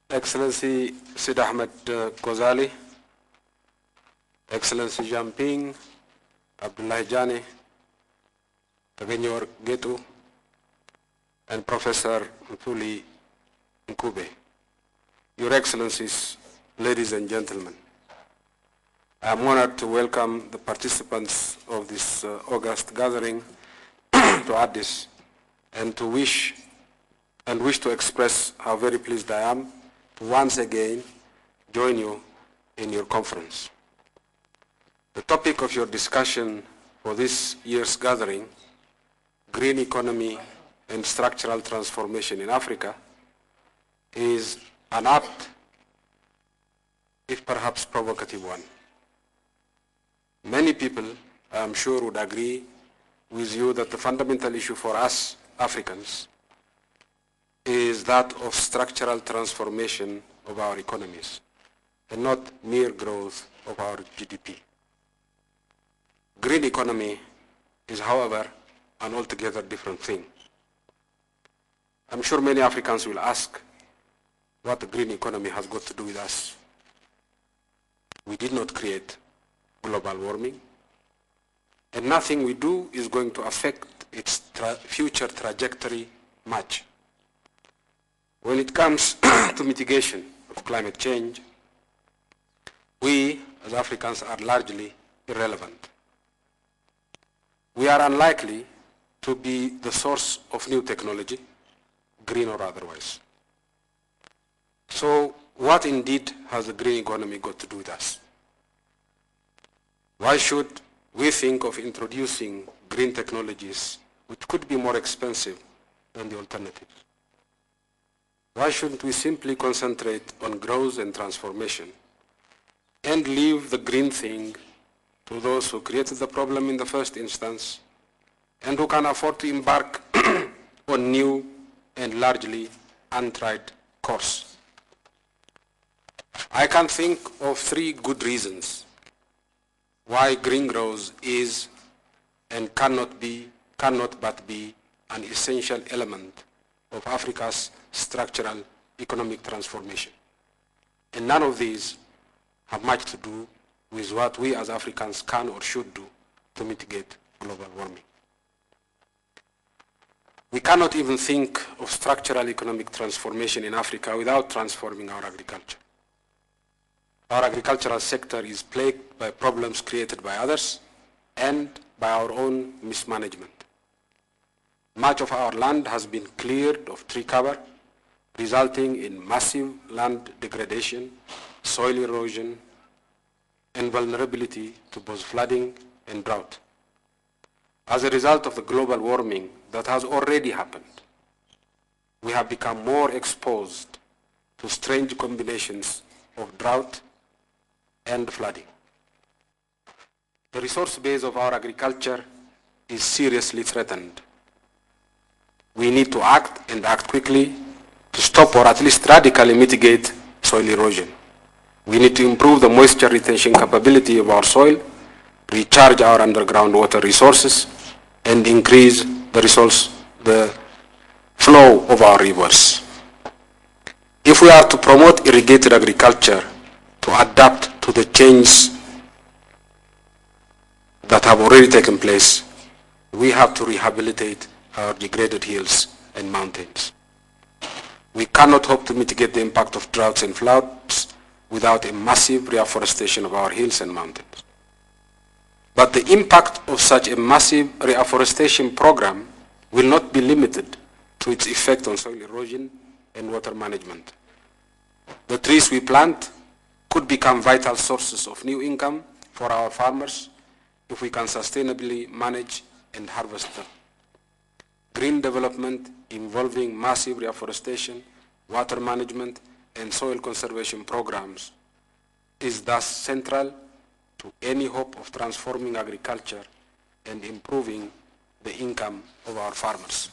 Excellency Sid Ahmed Ghazali, Excellency Jamping, Abdullah Jani, Tagenyor Getu, and Professor Mthuli Nkube. Your Excellencies, ladies and gentlemen, I am honored to welcome the participants of this August gathering to Addis and to wish to express how very pleased I am to once again join you in your conference. The topic of your discussion for this year's gathering, green economy and structural transformation in Africa, is an apt, if perhaps provocative one. Many people, I am sure, would agree with you that the fundamental issue for us Africans is that of structural transformation of our economies and not mere growth of our GDP. Green economy is, however, an altogether different thing. I'm sure many Africans will ask what the green economy has got to do with us. We did not create global warming, and nothing we do is going to affect its future trajectory much. When it comes to mitigation of climate change, we as Africans are largely irrelevant. We are unlikely to be the source of new technology, green or otherwise. So what indeed has the green economy got to do with us? Why should we think of introducing green technologies which could be more expensive than the alternatives? Why shouldn't we simply concentrate on growth and transformation and leave the green thing to those who created the problem in the first instance and who can afford to embark on new and largely untried course? I can think of 3 good reasons why green growth is and cannot but be an essential element of Africa's structural economic transformation. And none of these have much to do with what we as Africans can or should do to mitigate global warming. We cannot even think of structural economic transformation in Africa without transforming our agriculture. Our agricultural sector is plagued by problems created by others and by our own mismanagement. Much of our land has been cleared of tree cover, resulting in massive land degradation, soil erosion, and vulnerability to both flooding and drought. As a result of the global warming that has already happened, we have become more exposed to strange combinations of drought and flooding. The resource base of our agriculture is seriously threatened. We need to act, and act quickly, to stop or at least radically mitigate soil erosion. We need to improve the moisture retention capability of our soil, recharge our underground water resources, and increase the flow of our rivers. If we are to promote irrigated agriculture to adapt to the changes that have already taken place, we have to rehabilitate our degraded hills and mountains. We cannot hope to mitigate the impact of droughts and floods without a massive reforestation of our hills and mountains. But the impact of such a massive reforestation program will not be limited to its effect on soil erosion and water management. The trees we plant could become vital sources of new income for our farmers if we can sustainably manage and harvest them. Green development involving massive reforestation, water management, and soil conservation programs is thus central to any hope of transforming agriculture and improving the income of our farmers.